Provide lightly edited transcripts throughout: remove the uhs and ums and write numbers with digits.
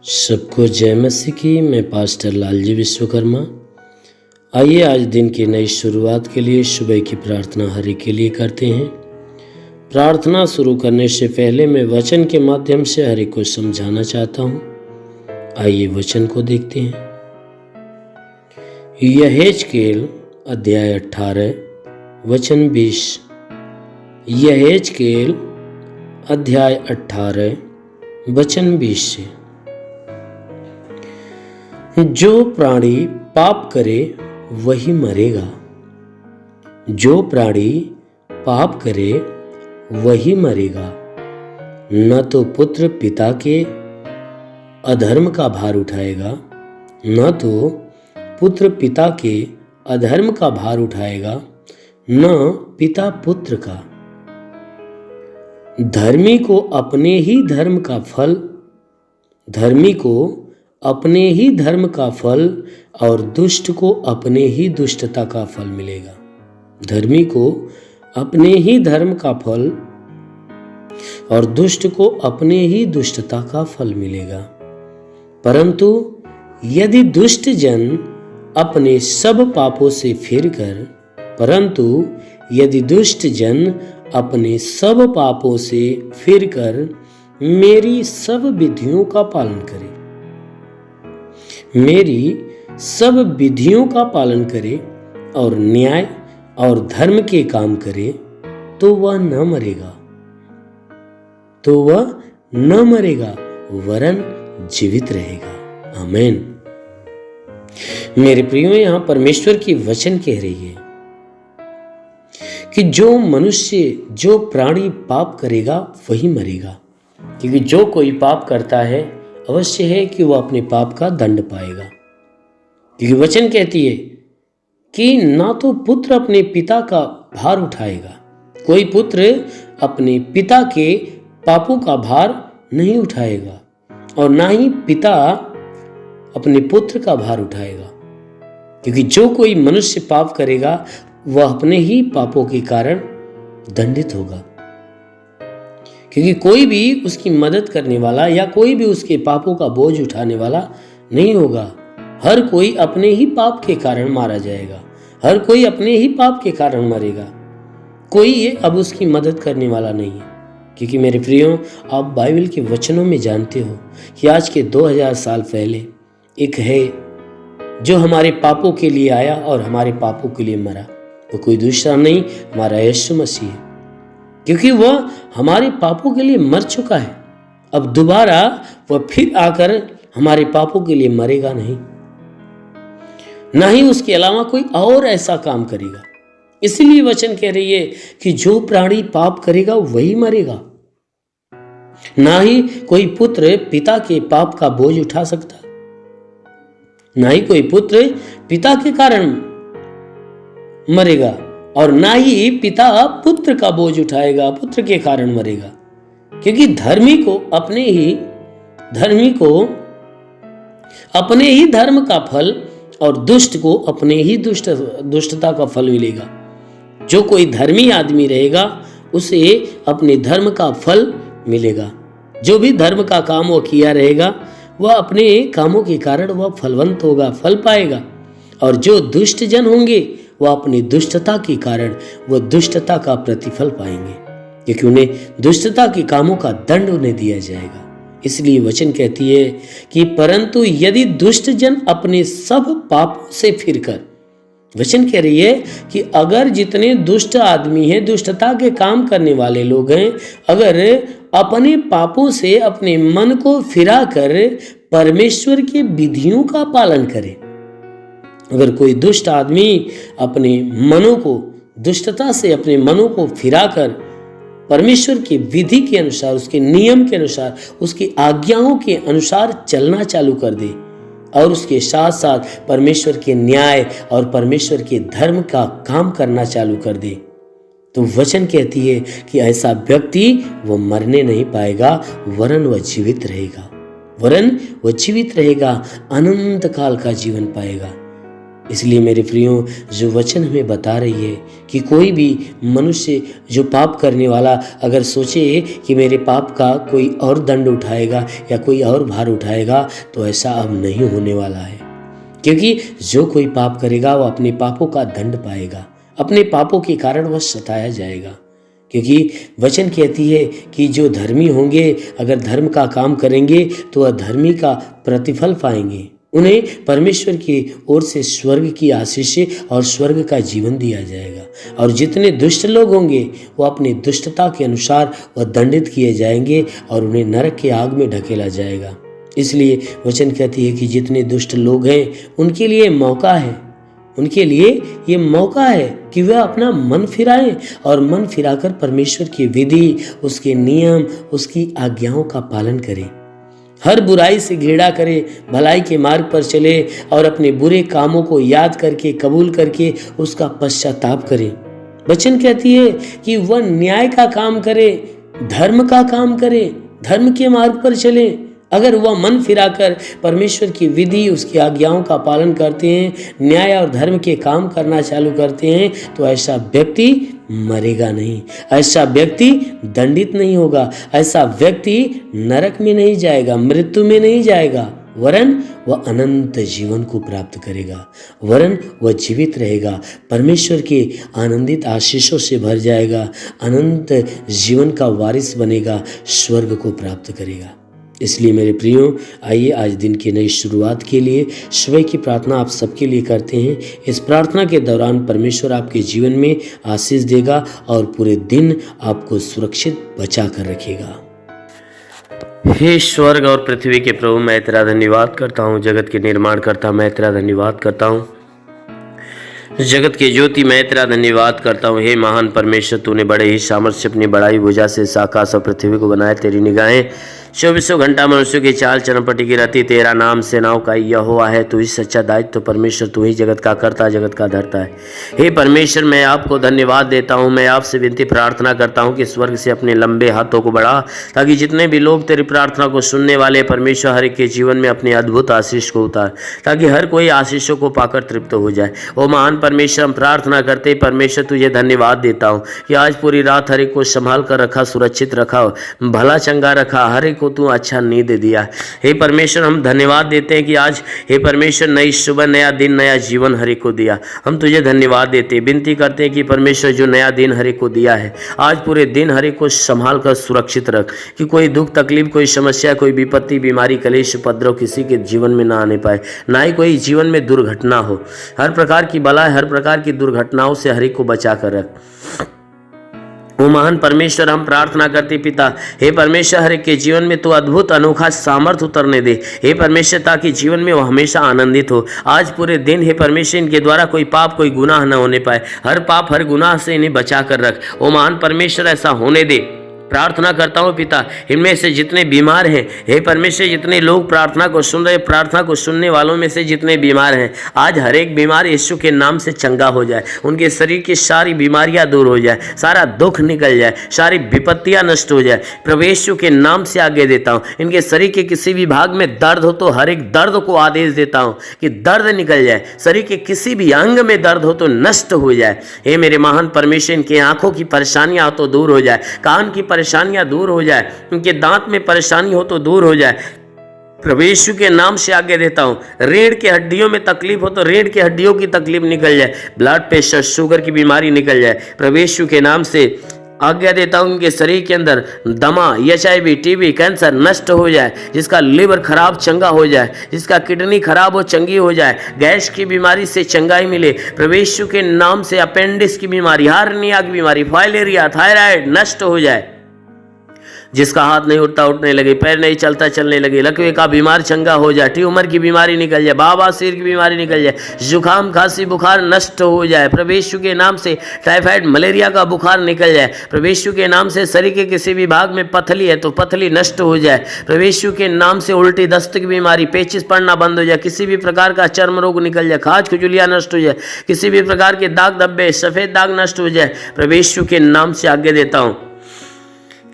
सबको जय मसीह की। मैं पास्टर लालजी विश्वकर्मा। आइए आज दिन की नई शुरुआत के लिए सुबह की प्रार्थना हरि के लिए करते हैं। प्रार्थना शुरू करने से पहले मैं वचन के माध्यम से हरि को समझाना चाहता हूँ। आइए वचन को देखते हैं। यहेजकेल अध्याय 18 वचन 20। यहेजकेल अध्याय 18 वचन 20 से, जो प्राणी पाप करे वही मरेगा। जो प्राणी पाप करे वही मरेगा। न तो पुत्र पिता के अधर्म का भार उठाएगा, न तो पुत्र पिता के अधर्म का भार उठाएगा, न पिता पुत्र का। धर्मी को अपने ही धर्म का फल, धर्मी को अपने ही धर्म का फल और दुष्ट को अपने ही दुष्टता का फल मिलेगा। धर्मी को अपने ही धर्म का फल और दुष्ट को अपने ही दुष्टता का फल मिलेगा। परंतु यदि दुष्ट जन अपने सब पापों से फिरकर, परंतु यदि दुष्ट जन अपने सब पापों से फिरकर मेरी सब विधियों का पालन करे, मेरी सब विधियों का पालन करे और न्याय और धर्म के काम करे, तो वह न मरेगा, तो वह न मरेगा वरन जीवित रहेगा। आमीन। मेरे प्रियो, यहां परमेश्वर की वचन कह रही है कि जो मनुष्य, जो प्राणी पाप करेगा वही मरेगा। क्योंकि जो कोई पाप करता है अवश्य है कि वह अपने पाप का दंड पाएगा। क्योंकि वचन कहती है कि ना तो पुत्र अपने पिता का भार उठाएगा, कोई पुत्र अपने पिता के पापों का भार नहीं उठाएगा, और ना ही पिता अपने पुत्र का भार उठाएगा। क्योंकि जो कोई मनुष्य पाप करेगा वह अपने ही पापों के कारण दंडित होगा। क्योंकि कोई भी उसकी मदद करने वाला या कोई भी उसके पापों का बोझ उठाने वाला नहीं होगा। हर कोई अपने ही पाप के कारण मारा जाएगा, हर कोई अपने ही पाप के कारण मरेगा। कोई ये अब उसकी मदद करने वाला नहीं है। क्योंकि मेरे प्रियो, आप बाइबल के वचनों में जानते हो कि आज के 2000 साल पहले एक है जो हमारे पापों के लिए आया और हमारे पापों के लिए मरा। वो कोई दूसरा नहीं, हमारा यीशु मसीह है। क्योंकि वह हमारे पापों के लिए मर चुका है। अब दोबारा वह फिर आकर हमारे पापों के लिए मरेगा नहीं, ना ही उसके अलावा कोई और ऐसा काम करेगा। इसलिए वचन कह रही है कि जो प्राणी पाप करेगा वही मरेगा। ना ही कोई पुत्र पिता के पाप का बोझ उठा सकता, ना ही कोई पुत्र पिता के कारण मरेगा, और ना ही पिता पुत्र का बोझ उठाएगा, पुत्र के कारण मरेगा। क्योंकि धर्मी को अपने ही धर्म का फल और दुष्ट को अपने ही दुष्टता का फल मिलेगा। जो कोई धर्मी आदमी रहेगा उसे अपने धर्म का फल मिलेगा। जो भी धर्म का काम वो किया रहेगा वह अपने कामों के कारण वह फलवंत होगा, फल पाएगा। और जो दुष्ट जन होंगे वह अपनी दुष्टता के कारण वह दुष्टता का प्रतिफल पाएंगे, क्योंकि उन्हें दुष्टता के कामों का दंड उन्हें दिया जाएगा। इसलिए वचन कहती है कि परंतु यदि दुष्ट जन अपने सब पापों से फिरकर, वचन कह रही है कि अगर जितने दुष्ट आदमी हैं, दुष्टता के काम करने वाले लोग हैं, अगर अपने पापों से अपने मन को फिरा कर परमेश्वर की विधियों का पालन करे, अगर कोई दुष्ट आदमी अपने मनों को, दुष्टता से अपने मनों को फिराकर परमेश्वर की विधि के अनुसार, उसके नियम के अनुसार, उसकी आज्ञाओं के अनुसार चलना चालू कर दे, और उसके साथ साथ परमेश्वर के न्याय और परमेश्वर के धर्म का काम करना चालू कर दे, तो वचन कहती है कि ऐसा व्यक्ति वह मरने नहीं पाएगा वरन वह जीवित रहेगा, वरन वह जीवित रहेगा, अनंत काल का जीवन पाएगा। इसलिए मेरे प्रियो, जो वचन हमें बता रही है कि कोई भी मनुष्य जो पाप करने वाला अगर सोचे कि मेरे पाप का कोई और दंड उठाएगा या कोई और भार उठाएगा, तो ऐसा अब नहीं होने वाला है। क्योंकि जो कोई पाप करेगा वो अपने पापों का दंड पाएगा, अपने पापों के कारण वह सताया जाएगा। क्योंकि वचन कहती है कि जो धर्मी होंगे, अगर धर्म का काम करेंगे तो वह धर्मी का प्रतिफल पाएंगे। उन्हें परमेश्वर की ओर से स्वर्ग की आशीषें और स्वर्ग का जीवन दिया जाएगा। और जितने दुष्ट लोग होंगे वो अपनी दुष्टता के अनुसार वह दंडित किए जाएंगे और उन्हें नरक के आग में ढकेला जाएगा। इसलिए वचन कहती है कि जितने दुष्ट लोग हैं उनके लिए मौका है, उनके लिए ये मौका है कि वह अपना मन फिराएं और मन फिराकर परमेश्वर की विधि, उसके नियम, उसकी आज्ञाओं का पालन करें। हर बुराई से घृणा करे, भलाई के मार्ग पर चले और अपने बुरे कामों को याद करके, कबूल करके उसका पश्चाताप करे। वचन कहती है कि वह न्याय का काम करे, धर्म का काम करे, धर्म के मार्ग पर चले। अगर वह मन फिराकर परमेश्वर की विधि, उसकी आज्ञाओं का पालन करते हैं, न्याय और धर्म के काम करना चालू करते हैं, तो ऐसा व्यक्ति मरेगा नहीं, ऐसा व्यक्ति दंडित नहीं होगा, ऐसा व्यक्ति नरक में नहीं जाएगा, मृत्यु में नहीं जाएगा, वरन वह अनंत जीवन को प्राप्त करेगा, वरन वह जीवित रहेगा, परमेश्वर के आनंदित आशीषों से भर जाएगा, अनंत जीवन का वारिस बनेगा, स्वर्ग को प्राप्त करेगा। इसलिए मेरे प्रियो, आइए आज दिन की नई शुरुआत के लिए सुबह की प्रार्थना आप सबके लिए करते हैं। इस प्रार्थना के दौरान परमेश्वर आपके जीवन में आशीष देगा और पूरे दिन आपको सुरक्षित बचा कर रखेगा। हे स्वर्ग और पृथ्वी के प्रभु, मैं तेरा धन्यवाद करता हूँ। जगत के निर्माण करता मैं तेरा धन्यवाद करता हूँ। जगत के ज्योति मैं तेरा धन्यवाद करता हूँ। हे महान परमेश्वर, तूने बड़े ही सामर्थ्य अपनी बड़ाई भुजा से आकाश और पृथ्वी को बनाया। तेरी निगाहें 24 घंटा मनुष्यों की चाल चरमपटी की रहती। तेरा नाम सेनाओं का यहोवा है। तू ही सच्चा दायित्व तो परमेश्वर, तू ही जगत का करता, जगत का धरता है। हे परमेश्वर, मैं आपको धन्यवाद देता हूँ। मैं आपसे विनती प्रार्थना करता हूँ कि स्वर्ग से अपने लंबे हाथों को बढ़ा, ताकि जितने भी लोग तेरी प्रार्थना को सुनने वाले परमेश्वर, हर एक के जीवन में अपने अद्भुत आशीष को उतार, ताकि हर कोई आशीषों को पाकर तृप्त हो जाए। ओ महान परमेश्वर, हम प्रार्थना करते परमेश्वर तुझे धन्यवाद देता हूँ कि आज पूरी रात हर एक को संभाल कर रखा, सुरक्षित रखा, भला चंगा रखा, हर एक को तू अच्छा नींद दे दिया। हे परमेश्वर, हम धन्यवाद देते हैं कि आज हे परमेश्वर नई सुबह, नया दिन, नया जीवन हर एक को दिया। हम तुझे धन्यवाद देते हैं, विनती करते हैं कि परमेश्वर जो नया दिन हर एक को दिया है, आज पूरे दिन हर एक को संभाल कर सुरक्षित रख, कि कोई दुख तकलीफ, कोई समस्या, कोई विपत्ति, बीमारी, कलेश, उपद्रव किसी के जीवन में ना आने पाए, ना ही कोई जीवन में दुर्घटना हो। हर प्रकार की बलाएं, हर प्रकार की दुर्घटनाओं से हर एक को बचा कर रख। ओ महान परमेश्वर, हम प्रार्थना करते पिता, हे परमेश्वर, हर एक के जीवन में तो अद्भुत अनोखा सामर्थ उतरने दे हे परमेश्वर, ताकि जीवन में वो हमेशा आनंदित हो। आज पूरे दिन हे परमेश्वर, इनके द्वारा कोई पाप, कोई गुनाह न होने पाए। हर पाप, हर गुनाह से इन्हें बचा कर रख। ओ महान परमेश्वर, ऐसा होने दे। प्रार्थना करता हूँ पिता, इनमें से जितने बीमार हैं हे परमेश्वर, जितने लोग प्रार्थना को सुन रहे, प्रार्थना को सुनने वालों में से जितने बीमार हैं, आज हर एक बीमार यीशु के नाम से चंगा हो जाए। उनके शरीर की सारी बीमारियां दूर हो जाए, सारा दुख निकल जाए, सारी विपत्तियां नष्ट हो जाए। प्रभु यीशु के नाम से आगे देता हूँ। इनके शरीर के किसी भी भाग में दर्द हो तो हर एक दर्द को आदेश देता हूँ कि दर्द निकल जाए। शरीर के किसी भी अंग में दर्द हो तो नष्ट हो जाए। हे मेरे महान परमेश्वर, इनके आंखों की परेशानियां हो तो दूर हो जाए, कान की परेशानियां दूर हो जाए, उनके दांत में परेशानी हो तो दूर हो जाए। प्रभु यीशु के नाम से आगे देता हूँ। रीढ़ की हड्डियों में तकलीफ हो तो रीढ़ की हड्डियों की तकलीफ निकल जाए, ब्लड प्रेशर, शुगर की बीमारी निकल जाए। प्रभु यीशु के नाम से आज्ञा देता हूँ, उनके शरीर के अंदर दमा, HIV, TB, कैंसर नष्ट हो जाए। जिसका लिवर खराब चंगा हो जाए, जिसका किडनी खराब हो चंगी हो जाए, गैस की बीमारी से चंगाई मिले। प्रभु यीशु के नाम से अपेंडिक्स की बीमारी, हार्निया की बीमारी, फाइलेरिया, थायराइड नष्ट हो जाए। जिसका हाथ नहीं उठता उठने लगे, पैर नहीं चलता चलने लगे, लकवे का बीमार चंगा हो जाए, ट्यूमर की बीमारी निकल जाए, बवासीर की बीमारी निकल जाए, जुकाम, खांसी, बुखार नष्ट हो जाए। प्रभु यीशु के नाम से टाइफाइड, मलेरिया का बुखार निकल जाए। प्रभु यीशु के नाम से शरीर के किसी भी भाग में पथली है तो पथली नष्ट हो जाए। प्रभु यीशु के नाम से उल्टी, दस्त की बीमारी, पेचिस पड़ना बंद हो जाए, किसी भी प्रकार का चर्म रोग निकल जाए, खाज खुजलियाँ नष्ट हो जाए, किसी भी प्रकार के दाग धब्बे, सफेद दाग नष्ट हो जाए। प्रभु यीशु के नाम से आगे देता हूँ।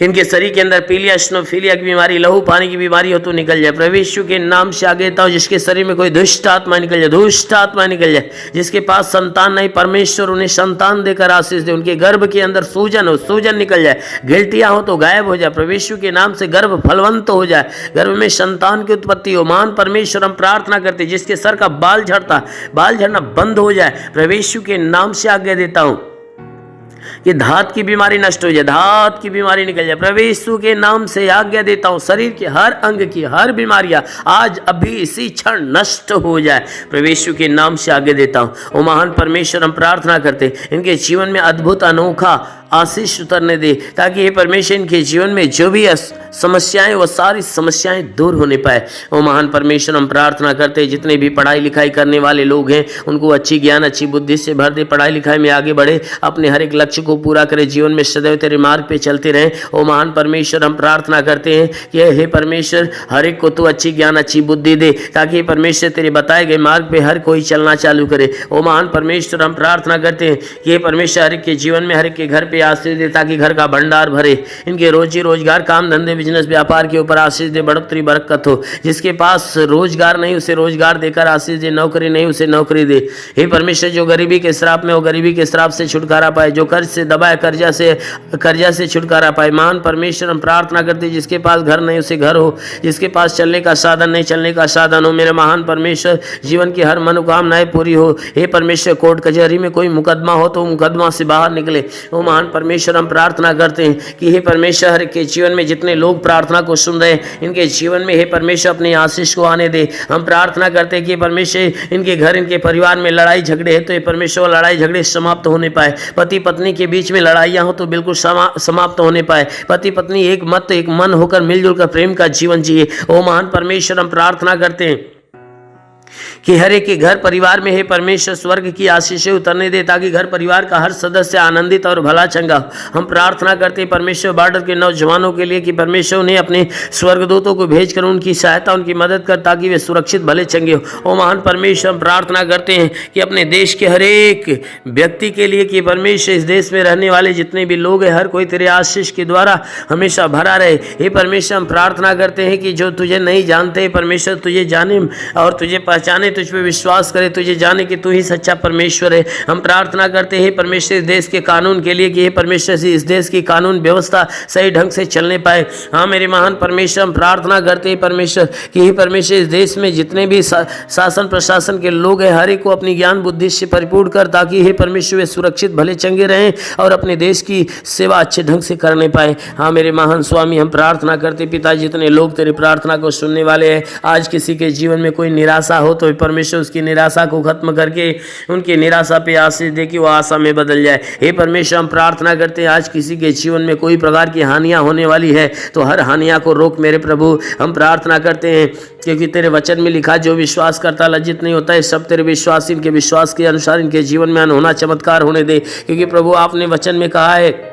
कि इनके शरीर के अंदर पीलिया, स्नोफीलिया की बीमारी, लहू पानी की बीमारी हो तो निकल जाए। प्रभु यीशु के नाम से आगे देता हूं, जिसके शरीर में कोई दुष्ट आत्मा निकल जाए, दुष्ट आत्मा निकल जाए। जिसके पास संतान नहीं, परमेश्वर उन्हें संतान देकर आशीष दे। उनके गर्भ के अंदर सूजन हो, सूजन निकल जाए। गिल्टियां हो तो गायब हो जाए। प्रभु यीशु के नाम से गर्भ फलवंत हो जाए, गर्भ में संतान की उत्पत्ति हो। महान परमेश्वर हम प्रार्थना करते, जिसके सर का बाल झड़ता, बाल झड़ना बंद हो जाए। प्रभु यीशु के नाम से आज्ञा देता हूं कि धात की बीमारी नष्ट हो जाए, धात की बीमारी निकल जाए। प्रभु यीशु के नाम से आज्ञा देता हूं, शरीर के हर अंग की हर बीमारियां आज अभी इसी क्षण नष्ट हो जाए। प्रभु यीशु के नाम से आज्ञा देता हूं। ओ महान परमेश्वर हम प्रार्थना करते, इनके जीवन में अद्भुत अनोखा आशीष उतरने दे, ताकि ये परमेश्वर इनके जीवन में जो भी समस्याएं, वो सारी समस्याएं दूर होने पाए। वो महान परमेश्वर हम प्रार्थना करते, जितने भी पढ़ाई लिखाई करने वाले लोग हैं उनको अच्छी ज्ञान, अच्छी बुद्धि से भर दे, पढ़ाई लिखाई में आगे बढ़े, अपने हर एक लक्ष्य को पूरा करे, जीवन में सदैव तेरे मार्ग पे चलते रहें। ओ महान परमेश्वर हम प्रार्थना करते हैं कि हे परमेश्वर हर एक को तू अच्छी ज्ञान, अच्छी बुद्धि दे, ताकि परमेश्वर तेरे बताए गए मार्ग पे हर कोई चलना चालू करे। ओ महान परमेश्वर हम प्रार्थना करते हैं कि परमेश्वर हर एक के जीवन में, हर एक के घर पे आशीष दे, ताकि घर का भंडार भरे। इनके रोजी रोजगार, काम धंधे, बिजनेस व्यापार के ऊपर आशीष दे, बढ़ोतरी बरकत हो। जिसके पास रोजगार नहीं उसे रोजगार देकर आशीष दे, नौकरी नहीं उसे नौकरी दे। हे परमेश्वर जो गरीबी के श्राप में हो, गरीबी के श्राप से छुटकारा पाए। जो कर्ज से दबाए, कर्जा से छुटकारा पाए। महान परमेश्वर हम प्रार्थना करते, जिसके पास घर नहीं उसे घर हो, जिसके पास चलने का साधन नहीं चलने का साधन हो। मेरे महान परमेश्वर जीवन की हर मनोकामनाएं पूरी हो। हे परमेश्वर कोर्ट कचहरी में कोई मुकदमा हो तो मुकदमा से बाहर निकले। वो महान परमेश्वर हम प्रार्थना करते हैं कि हे परमेश्वर हर के जीवन में जितने लोग प्रार्थना को सुन रहे हैं, इनके जीवन में हे परमेश्वर अपनी आशीष को आने दे। हम प्रार्थना करते हैं कि परमेश्वर इनके घर, इनके परिवार में लड़ाई झगड़े है तो ये परमेश्वर लड़ाई झगड़े समाप्त होने पाए। पति पत्नी के बीच में लड़ाइयां हो तो बिल्कुल समाप्त होने पाए। पति पत्नी एक मत, एक मन होकर मिलजुल कर प्रेम का जीवन जिए। ओ महान परमेश्वर हम प्रार्थना करते हैं कि हर एक के घर परिवार में हे परमेश्वर स्वर्ग की आशीषें उतरने दे, ताकि घर परिवार का हर सदस्य आनंदित और भला चंगा हो। हम प्रार्थना करते हैं परमेश्वर बॉर्डर के नौजवानों के लिए कि परमेश्वर उन्हें अपने स्वर्गदूतों को भेजकर उनकी सहायता, उनकी मदद कर, ताकि वे सुरक्षित भले चंगे हो। ओ महान परमेश्वर हम प्रार्थना करते हैं कि अपने देश के हर एक व्यक्ति के लिए कि परमेश्वर इस देश में रहने वाले जितने भी लोग हैं, हर कोई तेरे आशीष के द्वारा हमेशा भरा रहे। हे परमेश्वर हम प्रार्थना करते हैं कि जो तुझे नहीं जानते परमेश्वर तुझे जाने और तुझे पहचाने, तुझ पे विश्वास करे, तुझे जाने कि तू ही सच्चा परमेश्वर है। हम प्रार्थना करते हैं परमेश्वर इस देश के कानून के लिए कि हे परमेश्वर से इस देश की कानून व्यवस्था सही ढंग से चलने पाए। हाँ मेरे महान परमेश्वर हम प्रार्थना करते हैं परमेश्वर कि हे परमेश्वर इस देश में जितने भी शासन प्रशासन के लोग हैं, हर एक को अपनी ज्ञान बुद्धि से परिपूर्ण कर, ताकि हे परमेश्वर वे सुरक्षित भले चंगे रहें और अपने देश की सेवा अच्छे ढंग से करने पाए। हाँ मेरे महान स्वामी हम प्रार्थना करते पिता, जितने लोग तेरी प्रार्थना को सुनने वाले हैं, आज किसी के जीवन में कोई निराशा हो तो परमेश्वर उसकी निराशा को खत्म करके उनकी निराशा पे आशीष दे कि वो आशा में बदल जाए। हे परमेश्वर हम प्रार्थना करते हैं आज किसी के जीवन में कोई प्रकार की हानियां होने वाली है तो हर हानियां को रोक मेरे प्रभु। हम प्रार्थना करते हैं क्योंकि तेरे वचन में लिखा जो विश्वास करता लज्जित नहीं होता है। सब तेरे विश्वास, इनके विश्वास के अनुसार इनके जीवन में अनहोना चमत्कार होने दे, क्योंकि प्रभु आपने वचन में कहा है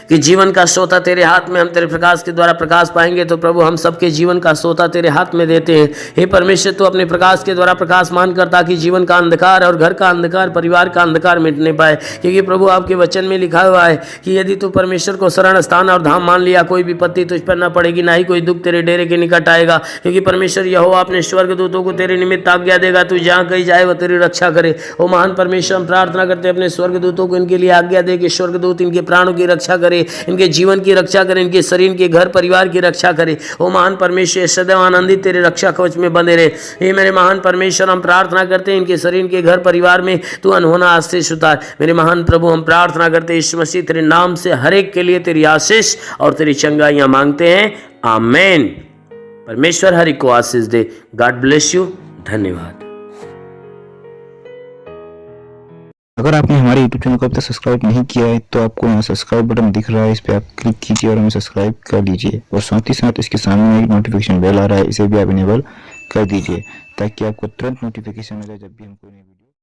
कि जीवन का सोता तेरे हाथ में, हम तेरे प्रकाश के द्वारा प्रकाश पाएंगे। तो प्रभु हम सबके जीवन का सोता तेरे हाथ में देते हैं। हे परमेश्वर तू अपने प्रकाश के द्वारा प्रकाशमान कर, ताकि जीवन का अंधकार और घर का अंधकार, परिवार का अंधकार मिटने पाए। क्योंकि प्रभु आपके वचन में लिखा हुआ है कि यदि तू परमेश्वर को शरण स्थान और धाम मान लिया, कोई विपत्ति तुझ पर न पड़ेगी, ना ही कोई दुख तेरे डेरे के निकट आएगा। क्योंकि परमेश्वर यहोवा अपने स्वर्गदूतों को तेरे निमित्त आज्ञा देगा, तू जहाँ कहीं जाए वो तेरी रक्षा करे। ओ महान परमेश्वर हम प्रार्थना करते अपने स्वर्गदूतों को इनके लिए आज्ञा दे कि स्वर्गदूत इनके प्राणों की रक्षा करे, इनके जीवन की रक्षा करे, इनके शरीर के घर परिवार की रक्षा करे। ओ महान परमेश्वर सदैव आनंदित तेरे रक्षा कवच में बंधे रहे। हे मेरे महान परमेश्वर हम प्रार्थना करते हैं इनके शरीर के घर परिवार में तू अनहोना आशीष उतार। मेरे महान प्रभु हम प्रार्थना करते हैं यीशु मसीह तेरे नाम से हर एक के लिए तेरी आशीष और तेरी चंगाइयां मांगते हैं, आमीन। परमेश्वर हर एक को आशीष दे। God bless you. धन्यवाद। अगर आपने हमारे YouTube चैनल को अब तक सब्सक्राइब नहीं किया है तो आपको यहाँ सब्सक्राइब बटन दिख रहा है, इस पर आप क्लिक कीजिए और हमें सब्सक्राइब कर लीजिए। और साथ ही साथ इसके सामने एक नोटिफिकेशन बेल आ रहा है, इसे भी आप इनेबल कर दीजिए ताकि आपको तुरंत नोटिफिकेशन मिले जब भी हम कोई नई वीडियो